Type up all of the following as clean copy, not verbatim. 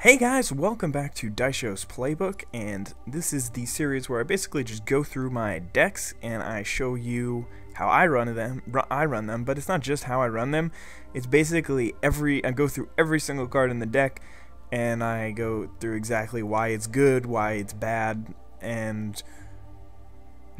Hey guys, welcome back to Daisho's Playbook, and this is the series where I basically just go through my decks and I show you how I run them. But it's not just how I run them. It's basically I go through every single card in the deck and I go through exactly why it's good, why it's bad, and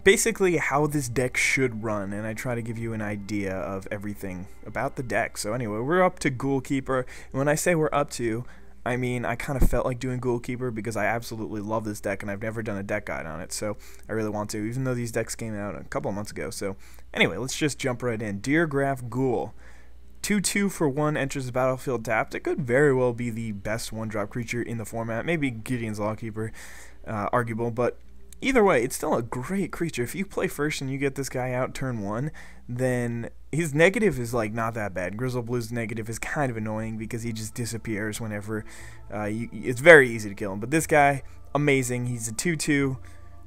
basically how this deck should run, and I try to give you an idea of everything about the deck. So anyway, we're up to Ghoulkeeper, and when I say we're up to, I mean, I kind of felt like doing Ghoulkeeper because I absolutely love this deck and I've never done a deck guide on it, so I really want to, even though these decks came out a couple of months ago. So anyway, let's just jump right in. Deergraph Ghoul. 2/2 for 1 enters the battlefield tapped. It could very well be the best 1-drop creature in the format. Maybe Gideon's Lawkeeper, arguable, but either way, it's still a great creature. If you play first and you get this guy out turn 1, then his negative is like not that bad. Grizzleblue's negative is kind of annoying because he just disappears whenever it's very easy to kill him. But this guy, amazing. He's a 2/2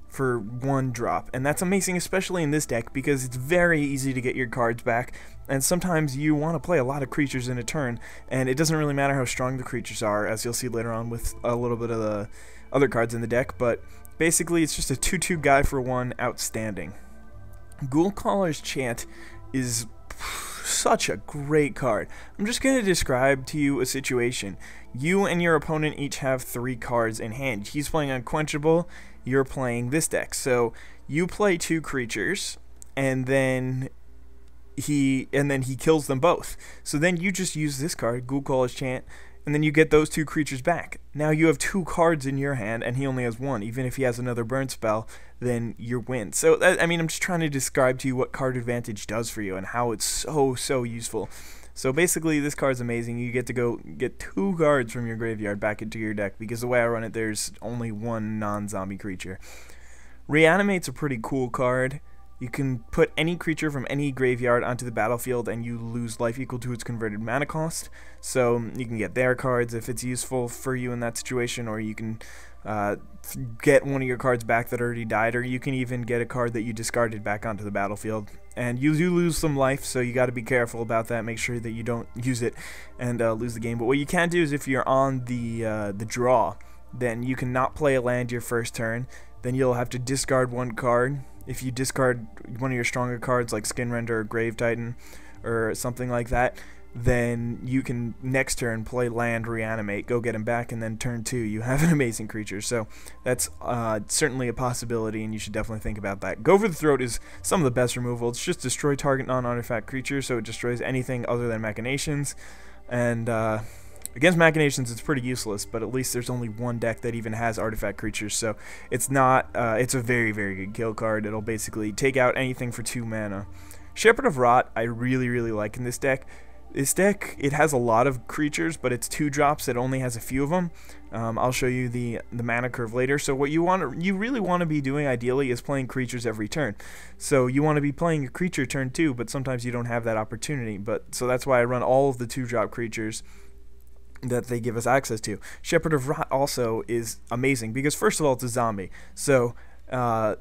for 1 drop, and that's amazing, especially in this deck because it's very easy to get your cards back, and sometimes you want to play a lot of creatures in a turn, and it doesn't really matter how strong the creatures are, as you'll see later on with a little bit of the other cards in the deck. But basically, it's just a 2/2 guy for 1, outstanding. Ghoulcaller's Chant is such a great card. I'm just going to describe to you a situation. You and your opponent each have 3 cards in hand. He's playing Unquenchable, you're playing this deck. So you play 2 creatures, and then he kills them both. So then you just use this card, Ghoulcaller's Chant, and then you get those 2 creatures back. Now you have 2 cards in your hand, and he only has 1. Even if he has another burn spell, then you win. So, I mean, I'm just trying to describe to you what card advantage does for you and how it's so useful. So basically, this card's amazing. You get to go get 2 cards from your graveyard back into your deck, because the way I run it, there's only 1 non-zombie creature. Reanimate's a pretty cool card. You can put any creature from any graveyard onto the battlefield and you lose life equal to its converted mana cost. So you can get their cards if it's useful for you in that situation, or you can get one of your cards back that already died, or you can even get a card that you discarded back onto the battlefield. And you do lose some life, so you got to be careful about that. Make sure that you don't use it and lose the game. But what you can do is, if you're on the draw, then you can not play a land your first turn. Then you'll have to discard 1 card. If you discard one of your stronger cards like Skinrender or Grave Titan or something like that, then you can next turn play land, reanimate, go get him back, and then turn 2 you have an amazing creature. So that's certainly a possibility, and you should definitely think about that. Go for the Throat is some of the best removal. It's just destroy target non-artifact creature, so it destroys anything other than Machinations. And against Machinations, it's pretty useless, but at least there's only 1 deck that even has artifact creatures, so it's not. It's a very good kill card. It'll basically take out anything for 2 mana. Shepherd of Rot, I really like in this deck. This deck, it has a lot of creatures, but it's 2 drops. It only has a few of them. I'll show you the mana curve later. So what you really want to be doing ideally is playing creatures every turn. So you want to be playing a creature turn 2, but sometimes you don't have that opportunity. So that's why I run all of the 2-drop creatures that they give us access to. Shepherd of Rot also is amazing because, first of all, it's a zombie. So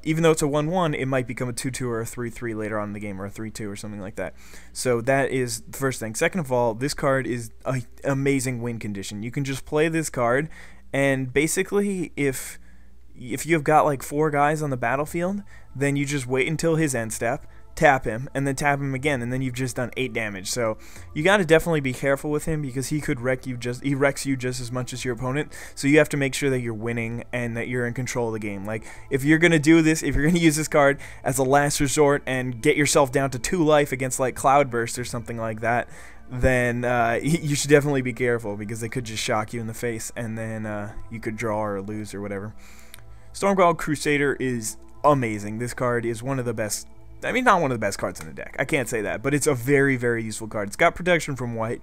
even though it's a 1/1, it might become a 2/2 or a 3/3 later on in the game, or a 3/2 or something like that. So that is the first thing. Second of all, this card is an amazing win condition. You can just play this card, and basically if you've got like 4 guys on the battlefield, then you just wait until his end step, tap him, and then tap him again, and then you've just done 8 damage. So you got to definitely be careful with him because he could wrecks you just as much as your opponent. So you have to make sure that you're winning and that you're in control of the game. Like, if you're gonna do this, if you're gonna use this card as a last resort and get yourself down to 2 life against like Cloudburst or something like that, then you should definitely be careful because they could just shock you in the face, and then you could draw or lose or whatever. Stormcloud Crusader is amazing. This card is one of the best. I mean, not one of the best cards in the deck. I can't say that, but it's a very useful card. It's got protection from white.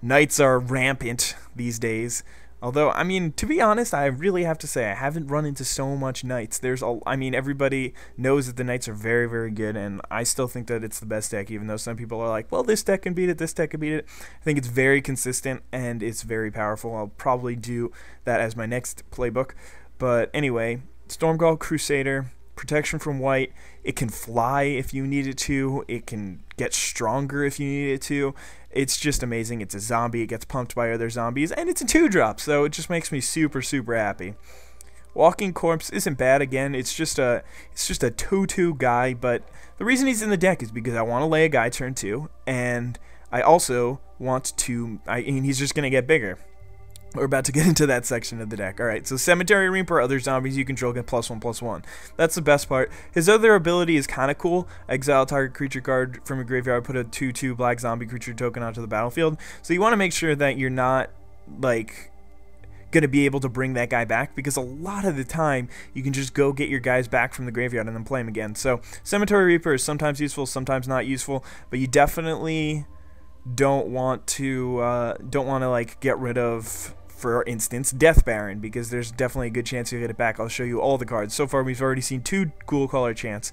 Knights are rampant these days. Although, I mean, to be honest, I really have to say I haven't run into so much Knights. I mean, everybody knows that the Knights are very good, and I still think that it's the best deck, even though some people are like, well, this deck can beat it, this deck can beat it. I think it's very consistent, and it's very powerful. I'll probably do that as my next playbook. But anyway, Stormcloud Crusader, protection from white. It can fly if you need it to. It can get stronger if you need it to. It's just amazing. It's a zombie. It gets pumped by other zombies, and it's a 2-drop, so it just makes me super, super happy. Walking Corpse isn't bad. Again, it's just a 2/2 guy, but the reason he's in the deck is because I want to lay a guy turn 2, and I also want to. He's just gonna get bigger. We're about to get into that section of the deck. Alright, so Cemetery Reaper, other zombies you control get +1/+1. That's the best part. His other ability is kind of cool. Exile target creature card from your graveyard, put a 2/2 black zombie creature token onto the battlefield. So you want to make sure that you're not, like, going to be able to bring that guy back, because a lot of the time you can just go get your guys back from the graveyard and then play them again. So Cemetery Reaper is sometimes useful, sometimes not useful, but you definitely don't want to like get rid of, for instance, Death Baron, because there's definitely a good chance you'll get it back. I'll show you all the cards. So far we've already seen 2 Ghoulkeeper chance,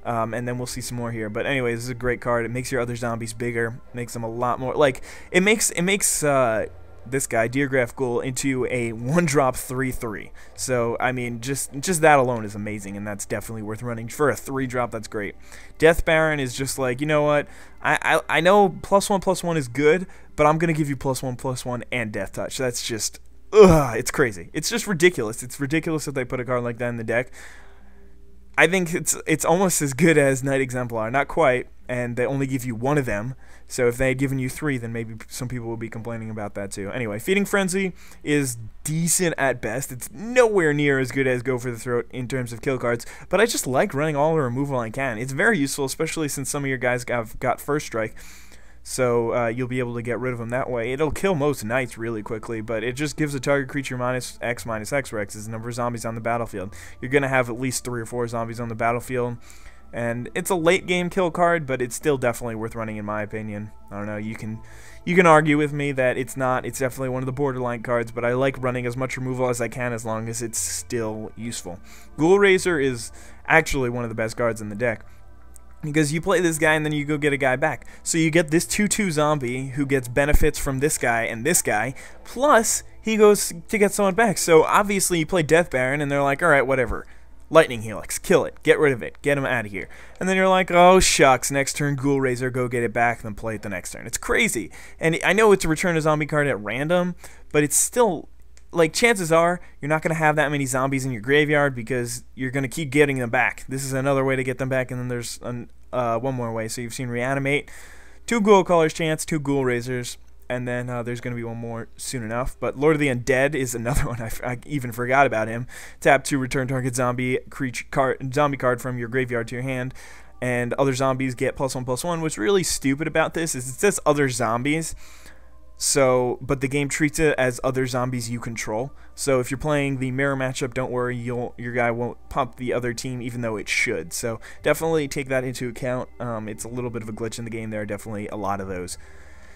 and then we'll see some more here. But anyway, this is a great card. It makes your other zombies bigger, makes them a lot more, like, it makes this guy, Deergraph Ghoul, into a 1-drop 3/3. So, I mean, just that alone is amazing, and that's definitely worth running. For a 3-drop, that's great. Death Baron is just like, you know what, I know +1/+1 is good, but I'm going to give you +1/+1 and Death Touch. That's just, it's crazy. It's just ridiculous. It's ridiculous that they put a card like that in the deck. I think it's almost as good as Night Exemplar. Not quite, and they only give you 1 of them. So if they had given you 3, then maybe some people would be complaining about that too. Anyway, Feeding Frenzy is decent at best. It's nowhere near as good as Go for the Throat in terms of kill cards, but I just like running all the removal I can. It's very useful, especially since some of your guys have got First Strike. So you'll be able to get rid of them that way. It'll kill most knights really quickly, but it just gives a target creature -X -X is the number of zombies on the battlefield. You're going to have at least 3 or 4 zombies on the battlefield. And it's a late game kill card, but it's still definitely worth running in my opinion. I don't know, you can argue with me that it's not. It's definitely one of the borderline cards, but I like running as much removal as I can as long as it's still useful. Ghoul Raiser is actually one of the best cards in the deck, because you play this guy and then you go get a guy back. So you get this 2/2 zombie who gets benefits from this guy, plus he goes to get someone back. So obviously you play Death Baron and they're like, alright, whatever. Lightning Helix, kill it, get rid of it, get him out of here. And then you're like, oh shucks, next turn Ghoul Raiser, go get it back, then play it the next turn. It's crazy. And I know it's a return a zombie card at random, but it's still, like, chances are you're not going to have that many zombies in your graveyard because you're going to keep getting them back. This is another way to get them back, and then there's one more way. So you've seen Reanimate, 2 Ghoulkeeper's chance, 2 Ghoul Raisers, and then there's going to be one more soon enough. But Lord of the Undead is another one. I even forgot about him. Tap to return target zombie card from your graveyard to your hand, and other zombies get +1/+1. What's really stupid about this is it says other zombies, but the game treats it as other zombies you control. So if you're playing the mirror matchup, don't worry, your guy won't pump the other team, even though it should. So definitely take that into account. It's a little bit of a glitch in the game. There are definitely a lot of those.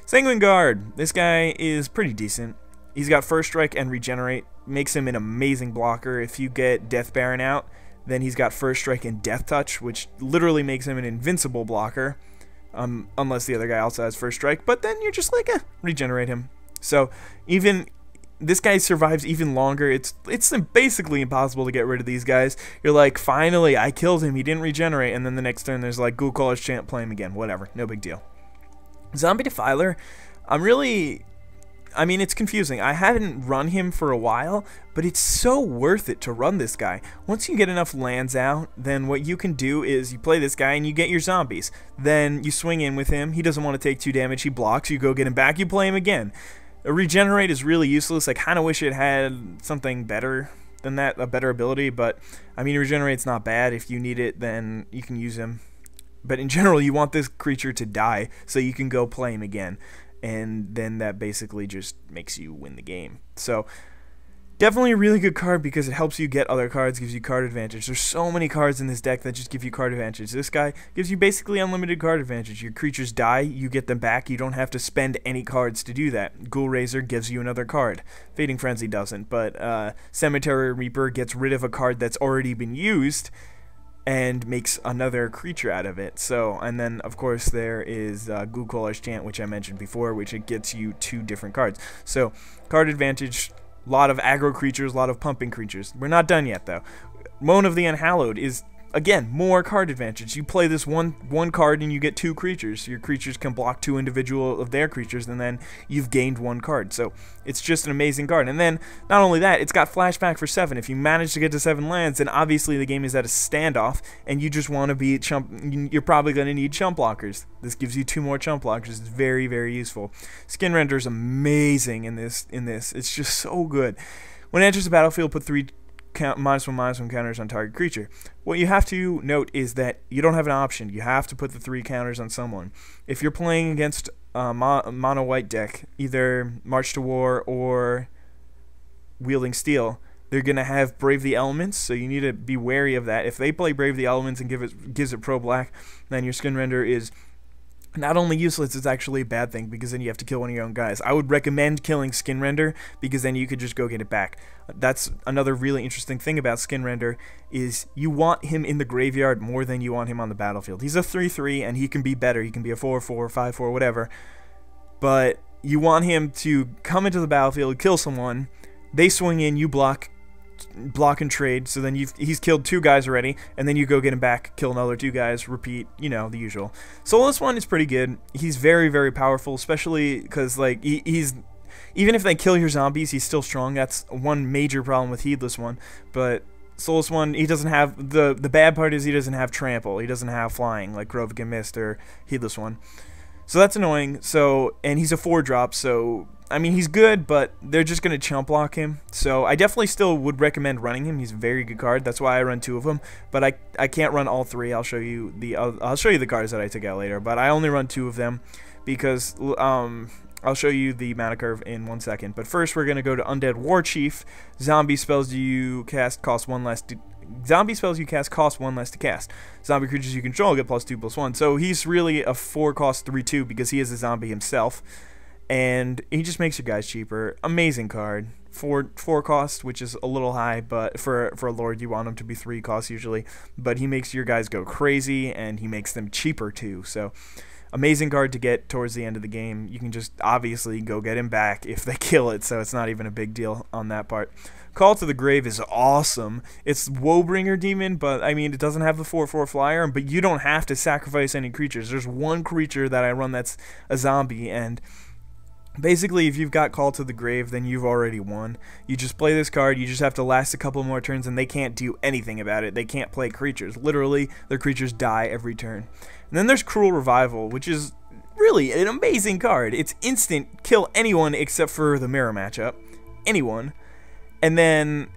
Sanguine Guard. This guy is pretty decent. He's got First Strike and Regenerate. Makes him an amazing blocker. If you get Death Baron out, then he's got First Strike and Death Touch, which literally makes him an invincible blocker. Unless the other guy also has First Strike. But then you're just like, regenerate him. So even this guy survives even longer. It's basically impossible to get rid of these guys. You're like, finally, I killed him. He didn't regenerate. And then the next turn, there's like Ghoulkeeper's chant, play him again. Whatever. No big deal. Zombie Defiler, I mean, it's confusing. I haven't run him for a while, but it's so worth it to run this guy. Once you get enough lands out, then what you can do is you play this guy and you get your zombies. Then you swing in with him. He doesn't want to take 2 damage. He blocks. You go get him back. You play him again. A Regenerate is really useless. I kind of wish it had something better than that, a better ability, but I mean, Regenerate's not bad. If you need it, then you can use him. But in general, you want this creature to die so you can go play him again. And then that basically just makes you win the game. So definitely a really good card because it helps you get other cards, gives you card advantage. There's so many cards in this deck that just give you card advantage. This guy gives you basically unlimited card advantage. Your creatures die, you get them back. You don't have to spend any cards to do that. Ghoul Raiser gives you another card. Fading Frenzy doesn't, but Cemetery Reaper gets rid of a card that's already been used and makes another creature out of it. So, and then of course there is Ghoulkeeper's Chant, which I mentioned before, which it gets you 2 different cards. So card advantage, a lot of aggro creatures, a lot of pumping creatures. We're not done yet though. Moan of the Unhallowed is again, more card advantage. You play this one card and you get 2 creatures. Your creatures can block 2 individual of their creatures, and then you've gained 1 card. So it's just an amazing card. And then not only that, it's got flashback for 7. If you manage to get to 7 lands, then obviously the game is at a standoff, and you just want to be chump. You're probably going to need chump blockers. This gives you 2 more chump blockers. It's very, very useful. Skin Render is amazing in this. It's just so good. When it enters the battlefield, put 3 -1/-1 counters on target creature. What you have to note is that you don't have an option. You have to put the 3 counters on someone. If you're playing against a mono white deck, either March to War or Wielding Steel, they're going to have Brave the Elements, so you need to be wary of that. If they play Brave the Elements and gives it pro black, then your Skin Render is not only useless, it's actually a bad thing, because then you have to kill one of your own guys. I would recommend killing Skin Render, because then you could just go get it back. That's another really interesting thing about Skin Render, is you want him in the graveyard more than you want him on the battlefield. He's a 3/3, and he can be better. He can be a 4/4, 5/4, whatever. But you want him to come into the battlefield, kill someone, they swing in, you block and trade, so then he's killed 2 guys already, and then you go get him back, kill another 2 guys, repeat, you know, the usual. Soulless one is pretty good. He's very, very powerful, especially because, like, he's even if they kill your zombies, he's still strong. That's one major problem with Heedless one. But Soulless one, he doesn't have the bad part is he doesn't have trample. He doesn't have flying like Grovigan Mist or Heedless one. So that's annoying. So, and he's a 4-drop, so I mean, he's good, but they're just going to chump block him. So I definitely still would recommend running him. He's a very good card. That's why I run 2 of them. But I can't run all 3. I'll show you the cards that I took out later. But I only run 2 of them because I'll show you the mana curve in 1 second. But first, we're going to go to Undead War Chief. Zombie spells you cast cost 1 less. Zombie spells you cast cost 1 less to cast. Zombie creatures you control get +2/+1. So he's really a 4-cost 3/2 because he is a zombie himself. And he just makes your guys cheaper. Amazing card. 4 cost, which is a little high, but for a Lord you want him to be 3 costs usually. But he makes your guys go crazy, and he makes them cheaper too. So amazing card to get towards the end of the game. You can just obviously go get him back if they kill it, so it's not even a big deal on that part. Call to the Grave is awesome. It's Woebringer Demon, but I mean, it doesn't have the 4/4 flyer, but you don't have to sacrifice any creatures. There's one creature that I run that's a zombie, and basically, if you've got Call to the Grave, then you've already won. You just play this card, you just have to last a couple more turns, and they can't do anything about it. They can't play creatures. Literally, their creatures die every turn. And then there's Cruel Revival, which is really an amazing card. It's instant, kill anyone except for the mirror matchup. Anyone. And then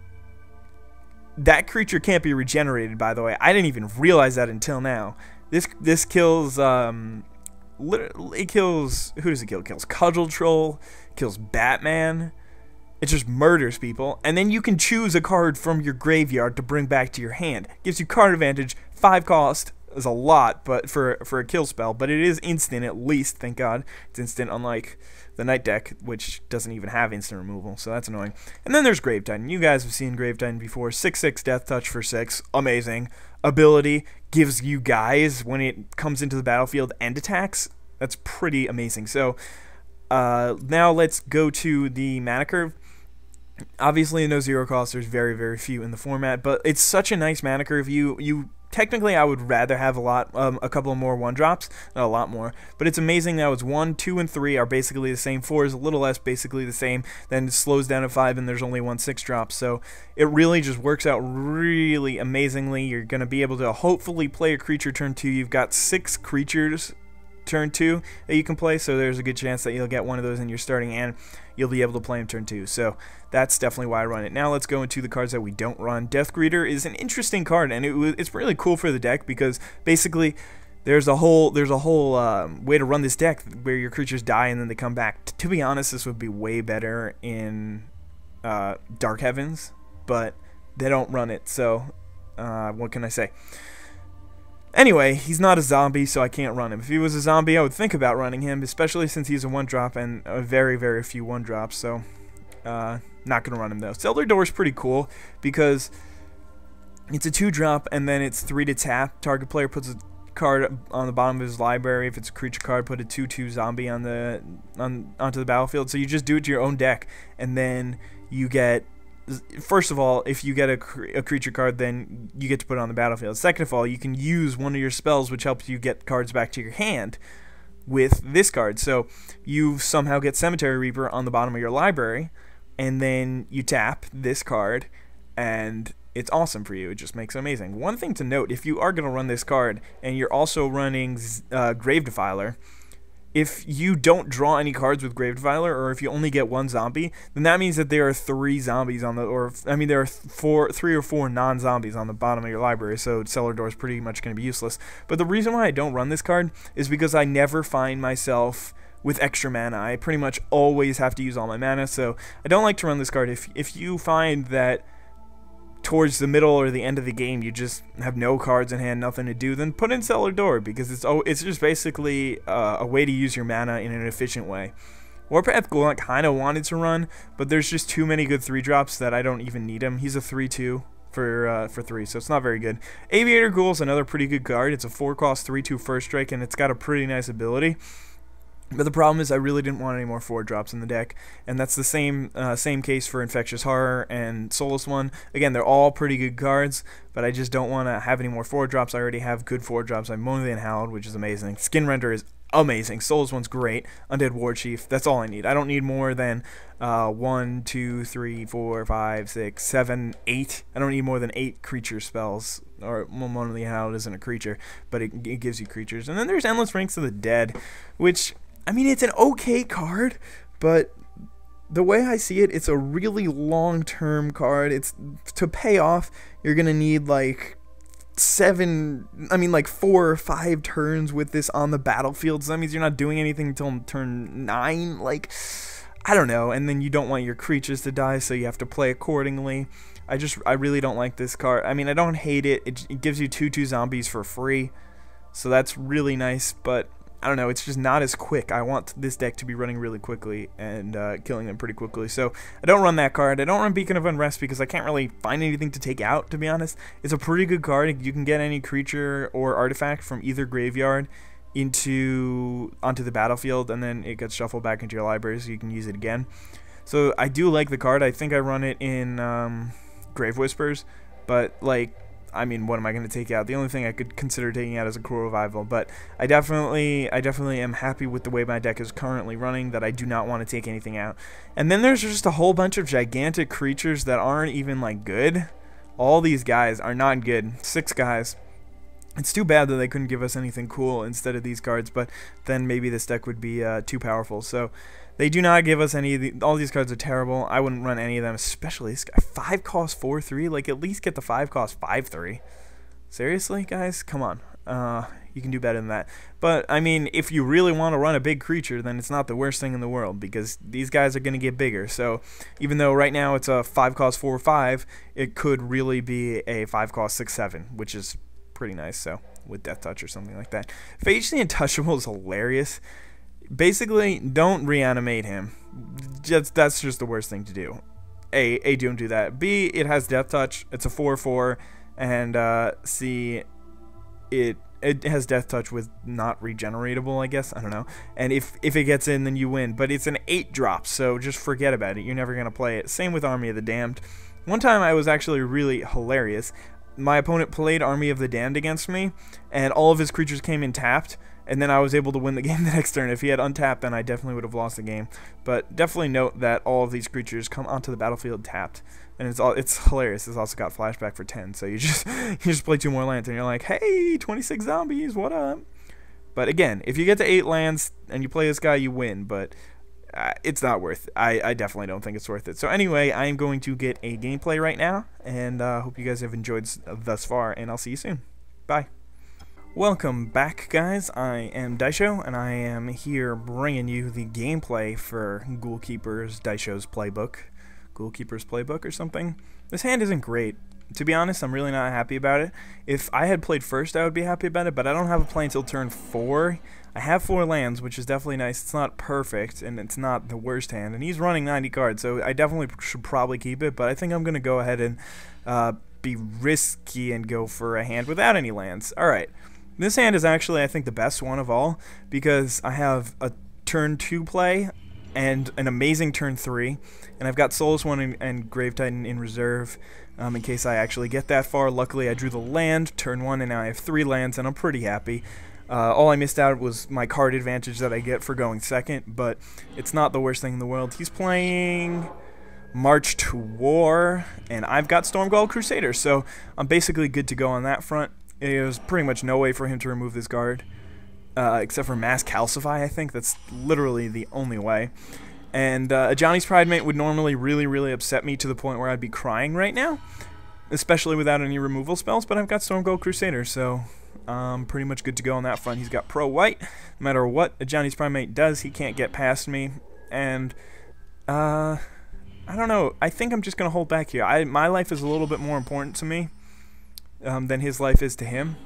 that creature can't be regenerated, by the way. I didn't even realize that until now. This kills it kills, who does it kill? It kills Cudgel Troll, kills Batman. It just murders people. And then you can choose a card from your graveyard to bring back to your hand. Gives you card advantage. 5 cost is a lot, but for a kill spell, but it is instant at least, thank God. It's instant, unlike the Night deck, which doesn't even have instant removal, so that's annoying. And then there's Grave Titan. You guys have seen Grave Titan before. 6/6 Death Touch for 6. Amazing. Ability gives you guys, when it comes into the battlefield, end attacks. That's pretty amazing. So now let's go to the mana curve. Obviously, in no 0 cost, there's very, very few in the format, but it's such a nice mana curve. Technically, I would rather have a couple of more 1-drops, not a lot more, but it's amazing that it's 1, 2, and 3 are basically the same. 4 is a little less, basically the same. Then it slows down to 5, and there's only 1 6-drop. So it really just works out really amazingly. You're going to be able to hopefully play a creature turn 2. You've got 6 creatures turn 2 that you can play, so there's a good chance that you'll get one of those in your starting hand. You'll be able to play him turn 2, so that's definitely why I run it. Now let's go into the cards that we don't run. Death Greeter is an interesting card, and it's really cool for the deck because basically there's a whole way to run this deck where your creatures die and then they come back. To be honest, this would be way better in Dark Heavens, but they don't run it, so what can I say? Anyway, he's not a zombie, so I can't run him. If he was a zombie, I would think about running him, especially since he's a 1-drop and a very, very few 1-drops, so not going to run him, though. Cellar Door is pretty cool because it's a 2-drop, and then it's 3 to tap. Target player puts a card on the bottom of his library. If it's a creature card, put a 2/2 zombie onto the battlefield. So you just do it to your own deck, and then you get first of all, if you get a creature card, then you get to put it on the battlefield. Second of all, you can use one of your spells, which helps you get cards back to your hand with this card. So you somehow get Cemetery Reaper on the bottom of your library, and then you tap this card, and it's awesome for you. It just makes it amazing. One thing to note, if you are going to run this card, and you're also running Grave Defiler, if you don't draw any cards with Grave Defiler, or if you only get one zombie, then that means that there are 3 zombies on the, or I mean there are 3 or 4 non-zombies on the bottom of your library, so Cellar Door is pretty much going to be useless. But the reason why I don't run this card is because I never find myself with extra mana. I pretty much always have to use all my mana, so I don't like to run this card. If you find that towards the middle or the end of the game you just have no cards in hand, nothing to do, then put in Cellar Door, because it's just basically a way to use your mana in an efficient way. Warpath Ghoulkeeper kind of wanted to run, but there's just too many good 3-drops that I don't even need him. He's a 3/2 for 3, so it's not very good. Aviator Ghoul is another pretty good card. It's a 4-cost 3/2 first strike, and it's got a pretty nice ability. But the problem is I really didn't want any more 4-drops in the deck, and that's the same case for Infectious Horror and Soulless One. Again, they're all pretty good cards, but I just don't want to have any more 4-drops. I already have good 4-drops. I have Moan the Unhallowed, which is amazing. Skin Render is amazing. Soulless One's great. Undead War Chief, that's all I need. I don't need more than 1, 2, 3, 4, 5, 6, 7, 8. I don't need more than 8 creature spells. Or Moan the Unhallowed isn't a creature, but it gives you creatures. And then there's Endless Ranks of the Dead, which, I mean, it's an okay card, but the way I see it, it's a really long-term card. It's to pay off, you're gonna need like 4 or 5 turns with this on the battlefield. So that means you're not doing anything until turn 9. Like, I don't know. And then you don't want your creatures to die, so you have to play accordingly. I really don't like this card. I mean, I don't hate it. It gives you 2/2 zombies for free, so that's really nice, but I don't know, it's just not as quick. I want this deck to be running really quickly and killing them pretty quickly. So I don't run that card. I don't run Beacon of Unrest because I can't really find anything to take out, to be honest. It's a pretty good card. You can get any creature or artifact from either graveyard onto the battlefield, and then it gets shuffled back into your library so you can use it again. So I do like the card. I think I run it in Grave Whispers, but like, I mean, what am I going to take out? The only thing I could consider taking out is a Cruel Revival, but I definitely am happy with the way my deck is currently running, that I do not want to take anything out. And then there's just a whole bunch of gigantic creatures that aren't even, like, good. All these guys are not good. 6 guys. It's too bad that they couldn't give us anything cool instead of these cards, but then maybe this deck would be too powerful. So they do not give us any of the, all these cards are terrible. I wouldn't run any of them, especially this guy. 5 cost 4/3, like at least get the 5 cost 5/3. Seriously, guys? Come on. You can do better than that. But, I mean, if you really want to run a big creature, then it's not the worst thing in the world, because these guys are going to get bigger. So, even though right now it's a 5 cost 4/5, it could really be a 5 cost 6/7, which is pretty nice, so, with Death Touch or something like that. Phage the Untouchable is hilarious. Basically, don't reanimate him. That's just the worst thing to do. A, don't do that. B, it has Death Touch. It's a 4/4, and C, it has Death Touch with not regeneratable, I guess. I don't know. And if it gets in, then you win. But it's an 8-drop, so just forget about it. You're never gonna play it. Same with Army of the Damned. One time I was actually really hilarious. My opponent played Army of the Damned against me, and all of his creatures came in tapped, and then I was able to win the game the next turn. If he had untapped, then I definitely would have lost the game. But definitely note that all of these creatures come onto the battlefield tapped, and it's hilarious. It's also got flashback for 10, so you just play 2 more lands, and you're like, hey, 26 zombies, what up? But again, if you get to 8 lands and you play this guy, you win, but it's not worth it. I definitely don't think it's worth it. So anyway, I am going to get a gameplay right now, and hope you guys have enjoyed thus far, and I'll see you soon. Bye. Welcome back, guys. I am Daisho, and I am here bringing you the gameplay for Ghoulkeeper's Daisho's Playbook. Ghoulkeeper's Playbook or something. This hand isn't great. To be honest, I'm really not happy about it. If I had played first, I would be happy about it, but I don't have a play until turn 4. I have 4 lands, which is definitely nice. It's not perfect, and it's not the worst hand, and he's running 90 cards, so I definitely should probably keep it, but I think I'm going to go ahead and be risky and go for a hand without any lands. Alright, this hand is actually, I think, the best one of all, because I have a turn 2 play and an amazing turn 3, and I've got Soulless One and Grave Titan in reserve in case I actually get that far. Luckily I drew the land turn 1, and now I have 3 lands, and I'm pretty happy. All I missed out was my card advantage that I get for going second, but it's not the worst thing in the world. He's playing March to War, and I've got Stormgull Crusader, so I'm basically good to go on that front. There's pretty much no way for him to remove this guard, except for Mass Calcify, I think. That's literally the only way. And Ajani's Pridemate would normally really upset me to the point where I'd be crying right now, especially without any removal spells, but I've got Stormgull Crusader, so pretty much good to go on that front. He's got Pro White. No matter what Ajani's Pridemate does, he can't get past me, and I don't know. I think I'm just going to hold back here. My life is a little bit more important to me than his life is to him.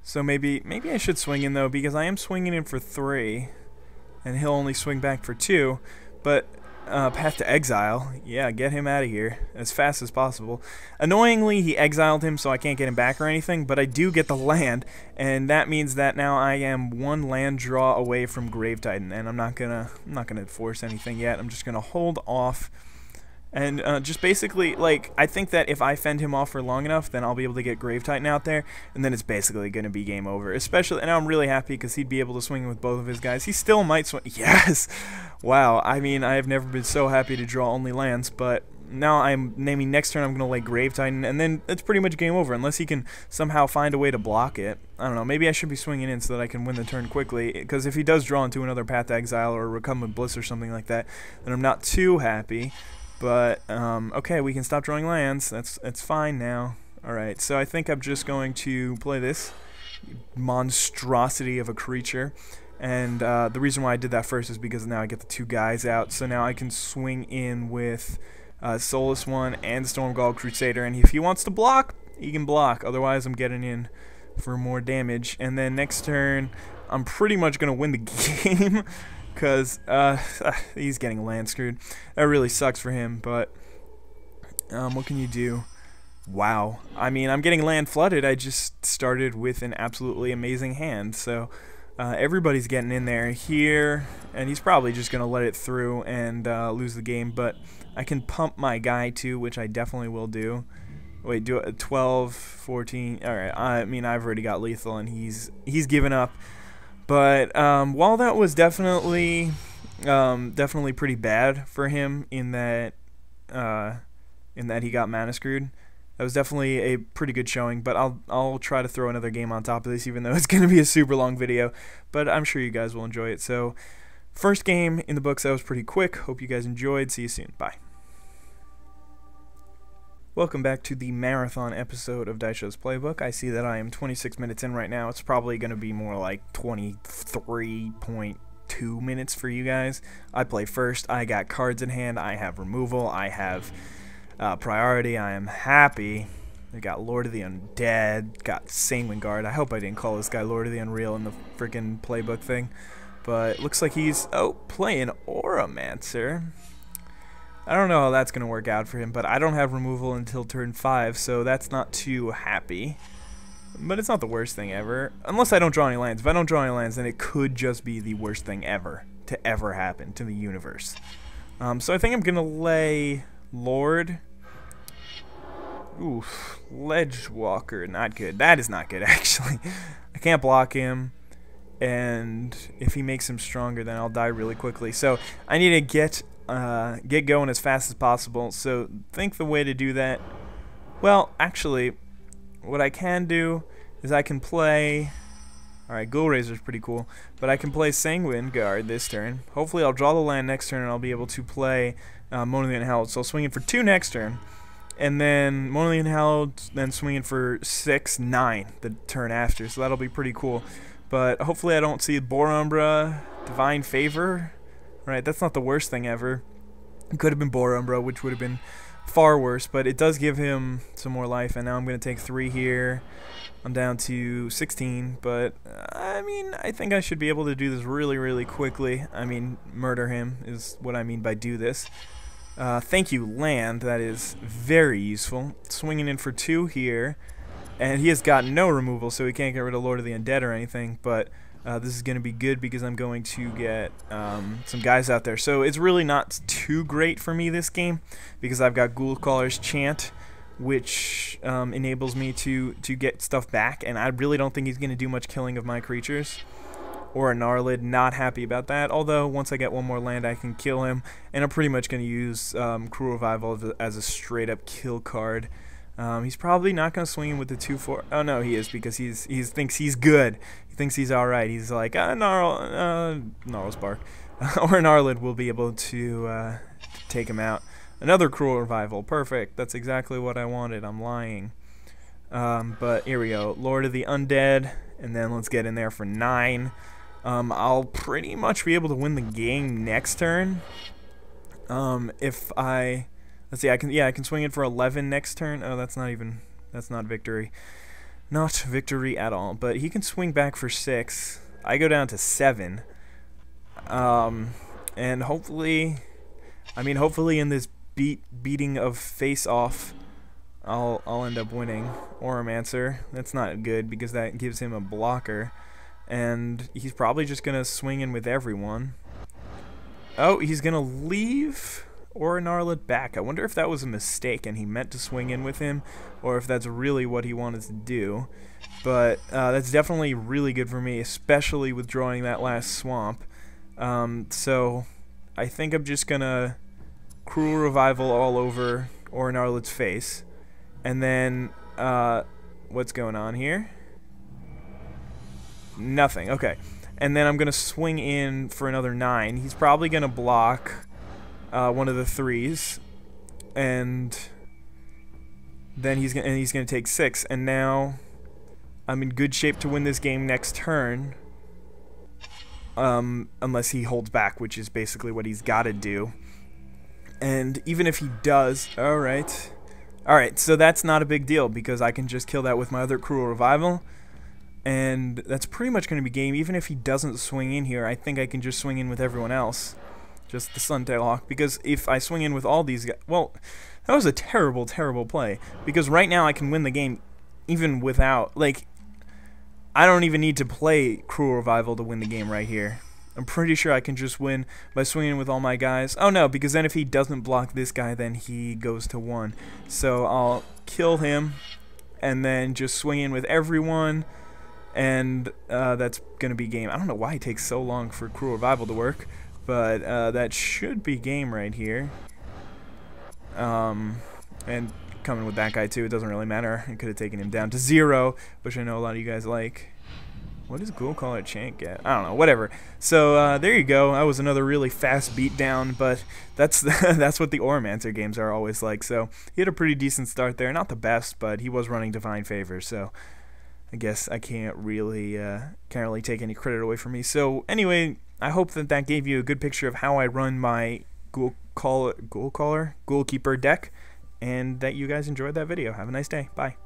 So maybe I should swing in, though, because I am swinging in for 3, and he'll only swing back for 2. But Path to Exile, yeah, get him out of here as fast as possible. Annoyingly, he exiled him, so I can't get him back or anything, but I do get the land, and that means that now I am 1 land draw away from Grave Titan, and I'm not gonna force anything yet. I'm just gonna hold off. And just basically, like, I think that if I fend him off for long enough, then I'll be able to get Grave Titan out there, and then it's basically going to be game over. Especially, and I'm really happy because he'd be able to swing with both of his guys. He still might swing. Yes! Wow, I mean, I have never been so happy to draw only lands, but now I'm naming next turn I'm going to lay Grave Titan, and then it's pretty much game over, unless he can somehow find a way to block it. I don't know, maybe I should be swinging in so that I can win the turn quickly, because if he does draw into another Path to Exile or Recumbent Bliss or something like that, then I'm not too happy. But, okay, we can stop drawing lands. That's fine now. Alright, so I think I'm just going to play this monstrosity of a creature. And the reason why I did that first is because now I get the 2 guys out. So now I can swing in with Soulless One and Stormgull Crusader. And if he wants to block, he can block. Otherwise, I'm getting in for more damage. And then next turn, I'm pretty much going to win the game. Because he's getting land screwed. That really sucks for him, but what can you do? Wow. I mean, I'm getting land flooded. I just started with an absolutely amazing hand, so everybody's getting in there here, and he's probably just going to let it through and lose the game, but I can pump my guy too, which I definitely will do. Wait, do it 12, 14. Alright, I mean, I've already got lethal, and he's given up. But while that was definitely pretty bad for him in that he got mana screwed, that was definitely a pretty good showing. But I'll try to throw another game on top of this, even though it's going to be a super long video. But I'm sure you guys will enjoy it. So first game in the books, that was pretty quick. Hope you guys enjoyed. See you soon. Bye. Welcome back to the marathon episode of Daisho's Playbook. I see that I am 26 minutes in right now. It's probably going to be more like 23.2 minutes for you guys. I play first. I got cards in hand. I have removal. I have priority. I am happy. I got Lord of the Undead. Got Sanguine Guard. I hope I didn't call this guy Lord of the Unreal in the freaking Playbook thing. But looks like he's, playing Auramancer. I don't know how that's going to work out for him, but I don't have removal until turn 5, so that's not too happy. But it's not the worst thing ever. Unless I don't draw any lands. If I don't draw any lands, then it could just be the worst thing ever to ever happen to the universe. So I think I'm going to lay Lord. Oof. Ledgewalker. Not good. That is not good, actually. I can't block him. And if he makes him stronger, then I'll die really quickly. So I need to get going as fast as possible. So think the way to do that, well, actually what I can do is I can play, alright, Ghoul Razor's pretty cool, but I can play Sanguine Guard this turn. Hopefully I'll draw the land next turn and I'll be able to play Monolith Held. So I'll swing in for 2 next turn, and then Monolith Held, then swing in for 6, 9 the turn after, so that'll be pretty cool. But hopefully I don't see Borumbra, Divine Favor. Right, that's not the worst thing ever. It could have been Borumbra, which would have been far worse, but it does give him some more life, and now I'm going to take 3 here. I'm down to 16, but I mean, I think I should be able to do this really quickly. I mean, murder him is what I mean by do this. Thank you, land. That is very useful. Swinging in for 2 here, and he has got no removal, so he can't get rid of Lord of the Undead or anything, but This is going to be good because I'm going to get some guys out there. So it's really not too great for me this game because I've got Ghoulkeeper's Chant, which enables me to get stuff back, and I really don't think he's going to do much killing of my creatures. Or a Gnarlid, not happy about that, although once I get one more land I can kill him, and I'm pretty much going to use Cruel Revival as a straight up kill card. He's probably not going to swing in with the 2/4. Oh no, he is, because he thinks he's good. He thinks he's alright. He's like, Gnarl's Bark. Or an Gnarlid will be able to take him out. Another Cruel Revival. Perfect. That's exactly what I wanted. I'm lying. But here we go. Lord of the Undead. And then let's get in there for 9. I'll pretty much be able to win the game next turn. If I... Let's see, I can swing it for 11 next turn. Oh, that's not victory. Not victory at all. But he can swing back for 6. I go down to 7. And hopefully in this beating of face off, I'll end up winning. Oromancer, that's not good because that gives him a blocker. And he's probably just gonna swing in with everyone. Oh, he's gonna leave Gnarlid back. I wonder if that was a mistake and he meant to swing in with him, or if that's really what he wanted to do. But that's definitely really good for me, especially with drawing that last swamp. So I think I'm just gonna Cruel Revival all over Gnarlid's face. And then what's going on here? Nothing. Okay. And then I'm gonna swing in for another 9. He's probably gonna block one of the 3s, and then he's gonna take 6. And now I'm in good shape to win this game next turn, unless he holds back, which is basically what he's got to do. And even if he does, all right, so that's not a big deal because I can just kill that with my other Cruel Revival. And that's pretty much going to be game. Even if he doesn't swing in here, I think I can just swing in with everyone else. Just the Suntail Hawk. Because if I swing in with all these guys... Well, that was a terrible, terrible play. Because right now I can win the game even without... Like, I don't even need to play Cruel Revival to win the game right here. I'm pretty sure I can just win by swinging with all my guys. Oh no, because then if he doesn't block this guy, then he goes to 1. So I'll kill him and then just swing in with everyone. And that's going to be game. I don't know why it takes so long for Cruel Revival to work, but that should be game right here. And coming with that guy too, it doesn't really matter. I could have taken him down to 0, which I know a lot of you guys like. What does Ghoulkeeper Chant get? I don't know, whatever. So there you go. That was another really fast beatdown, but that's that's what the Oromancer games are always like. So he had a pretty decent start there. Not the best, but he was running Divine Favor, so I guess I can't really take any credit away from me. So anyway, I hope that gave you a good picture of how I run my Ghoulkeeper deck, and that you guys enjoyed that video. Have a nice day. Bye.